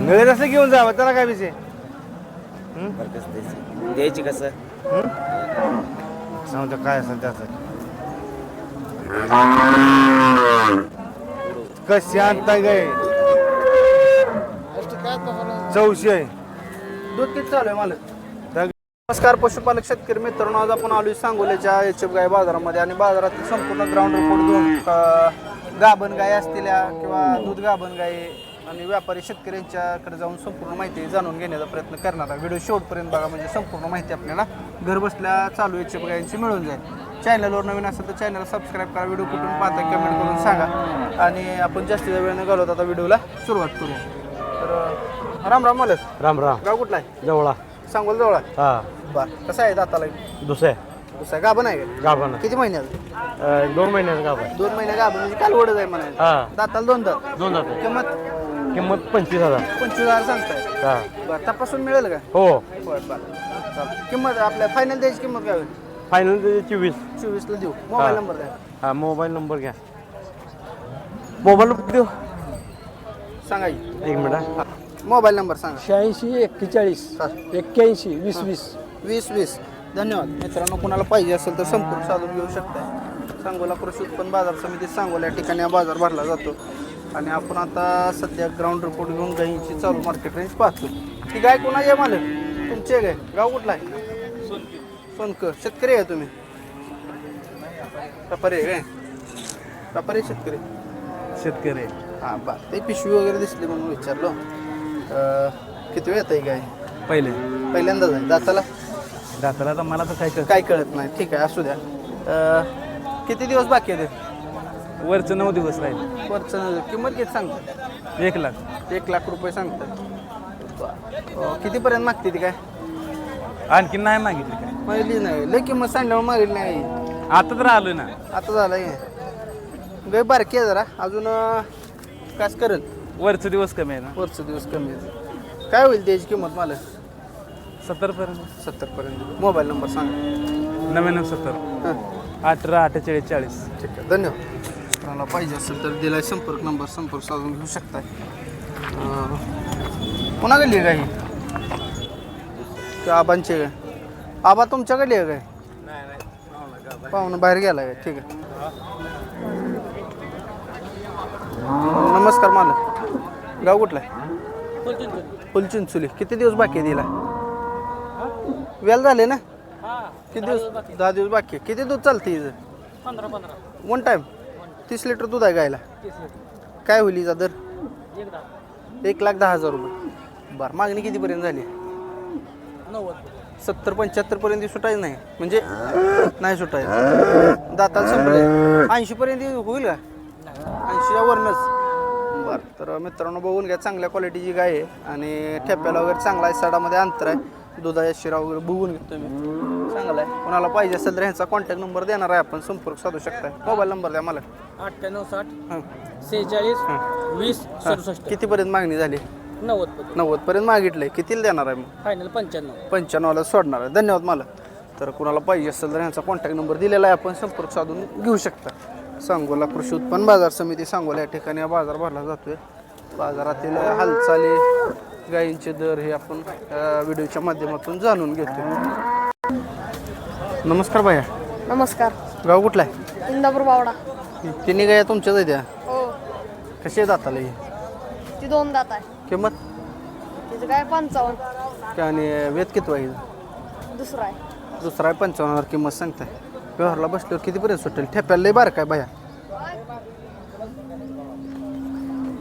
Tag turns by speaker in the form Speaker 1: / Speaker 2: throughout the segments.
Speaker 1: मिळेल असं घेऊन जावं त्याला काय विषय.
Speaker 2: बरं कसं द्यायची कसं
Speaker 1: सांगतो काय असेल त्याचं. कशी आणताय गाय 400 आहे. दूध किती चालू आहे मला. नमस्कार पशुपालक शेतकरी मित्रांनो, आज आपण आलोय सांगोल्याच्या एचएफ गाय बाजारामध्ये आणि बाजारातील संपूर्ण ग्राउंड रिपोर्ट घेऊन गाभण गाय असलेल्या किंवा दूध गाभण गाय आणि व्यापारी शेतकऱ्यांच्याकडे जाऊन संपूर्ण माहिती जाणून घेण्याचा प्रयत्न करणार आहे. व्हिडिओ शेवटपर्यंत बघा म्हणजे संपूर्ण माहिती आपल्याला घर बसल्या चालू एचएफ गायांची मिळून जाईल. चॅनलवर नवीन असेल तर चॅनलला सबस्क्राईब करा. व्हिडिओ कुठून पाहता कमेंट करून सांगा आणि आपण जास्तीचा वेळ न घालवता आता व्हिडिओला सुरुवात करूया. तर राम राम मालक.
Speaker 3: राम राम.
Speaker 1: गाव कुठला आहे.
Speaker 3: जवळा.
Speaker 1: सांगोल जवळ.
Speaker 3: हा.
Speaker 1: बरं कसं आहे दाताला.
Speaker 3: दुसऱ्या
Speaker 1: दुसरा गाभण आहे का.
Speaker 3: गाभण.
Speaker 1: किती महिन्यात.
Speaker 3: 2 महिन्याचं गाभ आहे.
Speaker 1: 2 महिने गाभण म्हणजे काल ओढत आहे म्हणायचं.
Speaker 3: हा.
Speaker 1: दाताला 2 दात.
Speaker 3: 2 दात.
Speaker 1: किंमत
Speaker 3: 25,000.
Speaker 1: 25,000 सांगताय.
Speaker 3: हा.
Speaker 1: बरं तपासून मिळेल का.
Speaker 3: हो.
Speaker 1: बरं चालतं. किंमत आपल्या फायनल द्यायची किंमत काय होईल.
Speaker 3: फायनल 24.
Speaker 1: 24 ला देऊ. मोबाईल नंबर द्या.
Speaker 3: हा मोबाईल नंबर घ्या. मोबाईल नंबर देऊ
Speaker 1: सांगा की.
Speaker 3: 1 मिनिट.
Speaker 1: मोबाईल नंबर सांगा.
Speaker 3: 86 41 81 20 20.
Speaker 1: 20. धन्यवाद मित्रांनो. कुणाला पाहिजे असेल तर संपर्क साधून घेऊ शकता. सांगोला कृषी उत्पन्न बाजार समिती सांगोला या ठिकाणी हा बाजार भरला जातो आणि आपण आता सध्या ग्राउंड रिपोर्ट घेऊन गायींची चालू मार्केट रेंज पाहतो. ती गाय कोणाची आहे मालक. तुमची आहे गाय. गाव कुठला आहे. सोनकर. शेतकरी आहे तुम्ही. व्यापारी आहे काय. व्यापारी शेतकरी. हां बरं. ते पिशवी वगैरे दिसली म्हणून विचारलो. किती वेळ येत आहे गाय. पहिल्यांदाच आहे. दाताला
Speaker 3: तर मला तर
Speaker 1: काय कळत नाही. ठीक आहे असू द्या. किती दिवस बाकी आहे.
Speaker 3: वरचं 9 दिवस राहील.
Speaker 1: वरचं किंमत किती सांगतात.
Speaker 3: 1 लाख.
Speaker 1: 1 लाख रुपये सांगतात. कितीपर्यंत मागते ती काय.
Speaker 3: आणखी नाही मागितली काय.
Speaker 1: मागितली नाही. लय किंमत सांगल्यावर मागितली नाही.
Speaker 3: आता तर आलोय ना.
Speaker 1: आता झालं गाय बारकी आहे जरा अजून. कास करेल.
Speaker 3: वरचं दिवस कमी आहे ना.
Speaker 1: वरचं दिवस कमी आहे. काय होईल त्याची किंमत मला.
Speaker 3: 70 पर्यंत.
Speaker 1: 70 पर्यंत. मोबाईल नंबर सांगा.
Speaker 3: 9970
Speaker 1: हां
Speaker 3: 18 48 40.
Speaker 1: ठीक आहे. धन्यवाद. तुम्हाला पाहिजे असेल तर दिलाय संपर्क साधून घेऊ शकताय. कोणाकडली आहे काही. त्या आबांची काय. आबा तुमच्याकडली आहे काय. पाहुणं बाहेर गेला काय. ठीक आहे. नमस्कार मालक. गाव कुठला आहे. फुलचिंचोली. किती दिवस बाकी आहे दिला. वेल झाले ना. किती दिवस. 10 दिवस बाकी आहे. किती दूध चालते हिचं.
Speaker 3: 15
Speaker 1: 1 टाइम. 30 लिटर दूध आहे गायला. काय होईल हिचा दर. 1,10,000 रुपये. बरं मागणी कितीपर्यंत झाली. 70-75 पर्यंत सुटायचं नाही म्हणजे नाही सुटायचं. दाताला संपले 80 पर्यंत होईल का. 80च्या वरनच. बरं तर मित्रांनो बघून घ्या. चांगल्या क्वालिटीची गाय आहे आणि ठेप्याला वगैरे चांगला आहे. सडामध्ये अंतर आहे. दुधाच्या शिरा वगैरे बघून घ्या तुम्ही. चांगला आहे. कोणाला पाहिजे असेल तर ह्यांचा कॉन्टॅक्ट नंबर देणार आहे आपण. संपर्क साधू शकताय. मोबाईल नंबर द्या मला.
Speaker 3: 98 60
Speaker 1: हां
Speaker 3: 46 20 67.
Speaker 1: कितीपर्यंत मागणी झाली.
Speaker 3: 90
Speaker 1: पर्यंत मागितलंय. कितीला देणार आहे मग.
Speaker 3: फायनल
Speaker 1: 95ला सोडणार आहे. धन्यवाद मला. तर कुणाला पाहिजे असेल तर ह्यांचा कॉन्टॅक्ट नंबर दिलेला आहे. आपण संपर्क साधून घेऊ शकता. सांगोला कृषी उत्पन्न बाजार समिती सांगोला या ठिकाणी हा बाजार भरला जातोय. बाजारातील हालचाली गायींचे दर हे आपण व्हिडिओच्या माध्यमातून जाणून घेतो. नमस्कार भैया.
Speaker 4: नमस्कार.
Speaker 1: गाव कुठला आहे.
Speaker 4: इंदापूर बावडा.
Speaker 1: तिन्ही गाया तुमच्याच आहेत त्या.
Speaker 4: हो.
Speaker 1: कशी आहे दाताला ही.
Speaker 4: ती 2 दात आहे.
Speaker 1: किंमत.
Speaker 4: तिचं काय 55.
Speaker 1: आणि वेद किती आहे.
Speaker 4: दुसरा आहे.
Speaker 1: दुसरा आहे. 55,000 किंमत सांगताय. व्यवहारला बसल्यावर कितीपर्यंत सुटेल. ठेप्याला लय बारं काय भैया.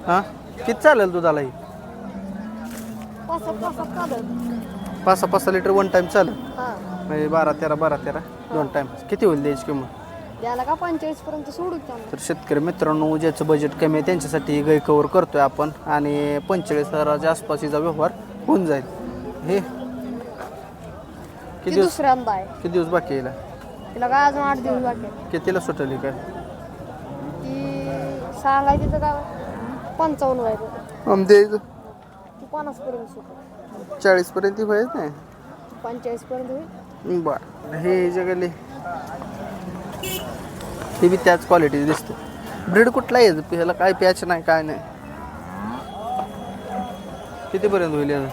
Speaker 1: हां किती चालेल दुधाला ही. 5-6 लिटर 1 टाइम चालेल.
Speaker 4: हां
Speaker 1: म्हणजे 12-13 2 टाइम. किती होईल द्यायची किंमत.
Speaker 4: द्यायला का 45 पर्यंत सोडू त्याला.
Speaker 1: तर शेतकरी मित्रांनो ज्याचं बजेट कमी आहे त्यांच्यासाठी गाय कवर करतोय आपण आणि 45,000च्या आसपास हिचा व्यवहार होऊन जाईल. हे
Speaker 4: ती दुसऱ्यांदा आहे.
Speaker 1: किती दिवस बाकी येईल.
Speaker 4: तिला काय अजून 8 दिवस बाकी आहे.
Speaker 1: कितीला सुटेल ही काय.
Speaker 4: ती सांगाय तिचं काय 55 आहे.
Speaker 1: द्यायचं
Speaker 4: ती 50 पर्यंत सुटेल.
Speaker 1: 40 पर्यंत होईल नाही.
Speaker 4: 45 पर्यंत होईल.
Speaker 1: बरं हे जगले हे बी त्याच क्वालिटी दिसते. ब्रीड कुठला आहे ह्याला काय पॅच नाही काय नाही. कितीपर्यंत होईल यानं?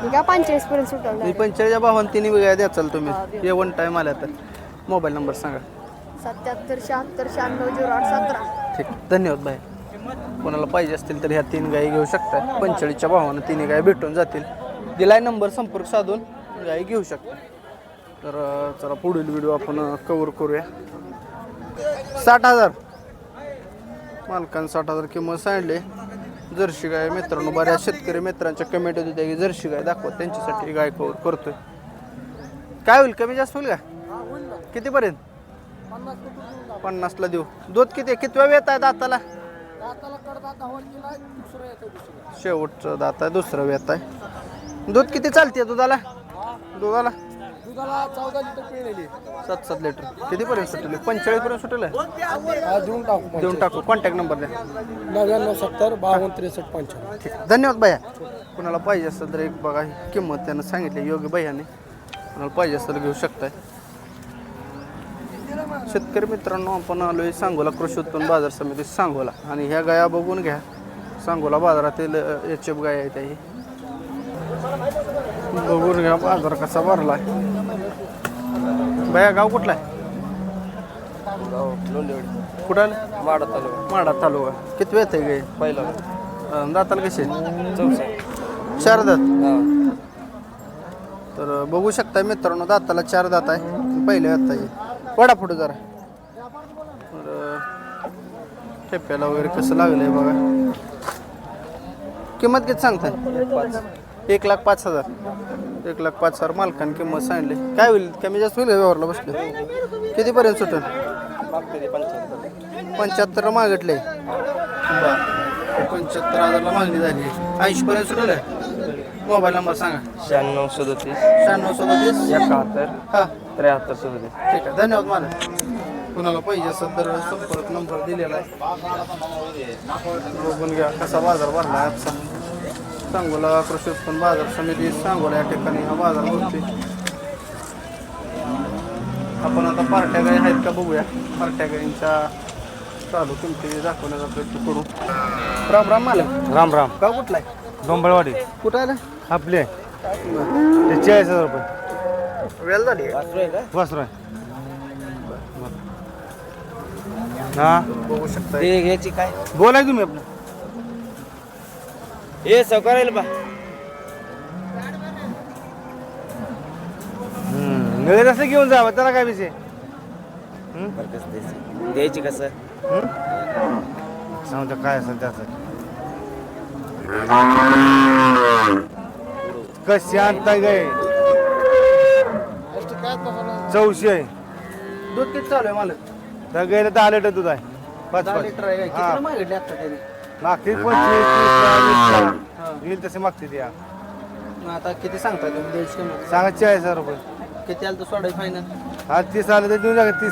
Speaker 4: मी काय 45 पर्यंत सुटवलं
Speaker 1: मी 45 भावान तिन्ही वेगळ्या द्या चाल तुम्ही हे वन टाईम आल्या तर मोबाईल नंबर सांगा.
Speaker 4: 77 76 96 08 17.
Speaker 1: ठीक धन्यवाद बाय. कोणाला पाहिजे असतील तर ह्या 3 गायी घेऊ शकता. 45च्या भावानं 3 गायी भेटून जातील. दिलाय नंबर संपर्क साधून गायी घेऊ शकता. तर चला पुढील व्हिडिओ आपण कव्हर करूया. 60,000 मालकानं 60,000 किंमत सांडले. जर्सी गाय मित्रांनो बऱ्याच शेतकरी मित्रांच्या कमेंट होती की जर्सी गाय दाखवा त्यांच्यासाठी गाय कव्हर करतोय. काय होईल कमी जास्त होईल का? कितीपर्यंत? 50ला देऊ. दूध किती वेळ येत आहे दाताला? शेवटचं दात आहे दुसरं वेत आहे. दूध किती चालते दुधाला? 14 लिटर. कितीपर्यंत सुटले? 45 पर्यंत सुटले. देऊन टाकू. कॉन्टॅक्ट नंबर द्या.
Speaker 5: 99 70 52 63 55.
Speaker 1: ठीक धन्यवाद भैया. कुणाला पाहिजे असेल तर एक बघा ही किंमत त्यानं सांगितली योगी भैयाने. कुणाला पाहिजे असेल घेऊ शकताय. शेतकरी मित्रांनो आपण आलोय सांगोला कृषी उत्पन्न बाजार समिती सांगोला आणि ह्या गाया बघून घ्या. सांगोला बाजारातील HF गाय आहेत ही बघून घ्या. बाजार कसा भरला भैया. गाव कुठला आहे? कुठं आलं? माडा तालुका. किती वेळ आहे गाय?
Speaker 2: पहिला
Speaker 1: दाताला कसे?
Speaker 2: 64.
Speaker 1: 4 दात. तर बघू शकता मित्रांनो दाताला 4 दात आहे. पहिल्या वेत आहे. वडा पुढे जरा. तर ठेप्याला वगैरे कसं लागलंय बघा. किंमत किती सांगताय? 1,05,000. 1,05,000 मालकाने किंमत सांगली. काय होईल कमी जास्त होईल व्यवहारला बसले? कितीपर्यंत सुटेल? 75 मागितले. 75,000ला मागणी झाली. 80 पर्यंत सुटेल. मोबाईल नंबर सांगा.
Speaker 2: 96 37
Speaker 1: 96 37
Speaker 2: 71
Speaker 1: हां
Speaker 2: 73 37.
Speaker 1: ठीक आहे धन्यवाद मला. कुणाला पाहिजे असेल तर संपर्क नंबर दिलेला आहे. बघून घ्या कसा बाजार भरला आहे आजचा. सांगोला कृषी उत्पन्न बाजार समिती सांगोला या ठिकाणी हा बाजार भरते. आपण आता पार्ट्या गाई आहेत का बघूया. पार्ट्या गाईंच्या चालू किमती दाखवण्याचा प्रयत्न करू. राम राम मालक.
Speaker 3: राम राम.
Speaker 1: गाव कुठला आहे?
Speaker 3: डोंबळवाडी.
Speaker 1: कुठं आलं?
Speaker 3: आपले 40,000 रुपये.
Speaker 1: वेळ झाली
Speaker 3: वासरू आहे. हा
Speaker 1: बघू शकता.
Speaker 2: ते घ्यायची काय?
Speaker 3: बोलाय तुम्ही आपलं.
Speaker 2: हे सकाळी बा
Speaker 3: मिळेल असं घेऊन जावं त्याला काय विषय.
Speaker 2: बरकस द्यायची कसं?
Speaker 3: सांगतो काय असेल त्याचं. कशी आणता गाय? 400 आहे.
Speaker 1: दूध किती चालू आहे मालक?
Speaker 3: त्या गायला 10 लिटर दूध आहे. 5
Speaker 1: 10 लिटर आहे. किती मागितले आता त्याने?
Speaker 3: मागते 25 येईल तसे मागते त्या.
Speaker 1: मग आता किती सांगताय तुम्ही द्यायची किंमत?
Speaker 3: सांगा 40,000 रुपये.
Speaker 1: किती आलं तर सोडायचं फायनल?
Speaker 3: आज 30 आलं तर देऊन टाकायचं.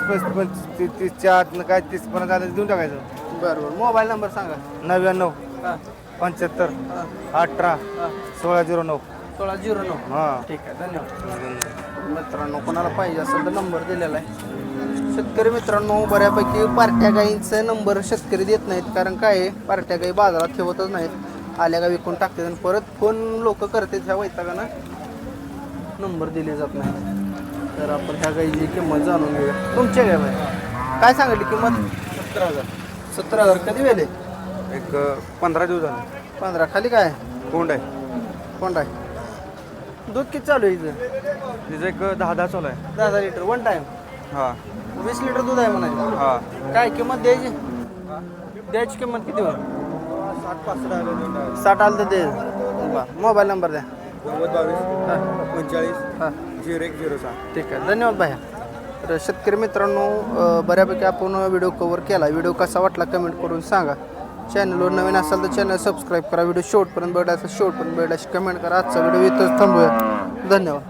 Speaker 3: 30च्या आत काय 30 पर्यंत आलं तर देऊन टाकायचं.
Speaker 1: बरोबर. मोबाईल नंबर सांगा.
Speaker 3: 99
Speaker 1: हां
Speaker 3: 75
Speaker 1: हां
Speaker 3: 18
Speaker 1: हां
Speaker 3: 1609.
Speaker 1: 1609.
Speaker 3: हां
Speaker 1: ठीक आहे धन्यवाद. मित्रांनो कोणाला पाहिजे असेल तर नंबर दिलेला आहे. शेतकरी मित्रांनो बऱ्यापैकी पार्ट्या गाईंचा नंबर शेतकरी देत नाहीत. कारण काय आहे पार्ट्या गाई बाजारात ठेवतच नाहीत. आल्या का विकून टाकतात आणि परत फोन लोक करतात ह्या वैतागानं नंबर दिले जात नाही. तर आपण ह्या गाईची किंमत जाणून घेऊया. तुमच्या गाय बाई काय सांगितली किंमत?
Speaker 3: 17,000.
Speaker 1: 17,000. कधी वेले?
Speaker 3: एक 15 दिवस झाले.
Speaker 1: 15 खाली काय
Speaker 3: कोंड आहे.
Speaker 1: कोण आहे? दूध किती चालू आहे इथं?
Speaker 3: तिचं एक 10 चालू आहे.
Speaker 1: 10 लिटर वन टाइम.
Speaker 3: हां
Speaker 1: 20 लिटर दूध आहे म्हणायचं.
Speaker 3: हां
Speaker 1: काय किंमत द्यायची? द्यायची किंमत किती होईल? 60 आलं तर दे. मोबाईल नंबर द्या.
Speaker 3: 90
Speaker 1: हां
Speaker 3: 39
Speaker 1: हां
Speaker 3: 0106.
Speaker 1: ठीक आहे धन्यवाद भाया. तर शेतकरी मित्रांनो बऱ्यापैकी आपण व्हिडिओ कव्हर केला. व्हिडिओ कसा वाटला कमेंट करून सांगा. चॅनलवर नवीन असाल तर चॅनल सबस्क्राईब करा. व्हिडिओ शेवटपर्यंत बघायचं शेवटपर्यंत बघायला कमेंट करा. आजचा व्हिडिओ इथंच थांबूया. धन्यवाद.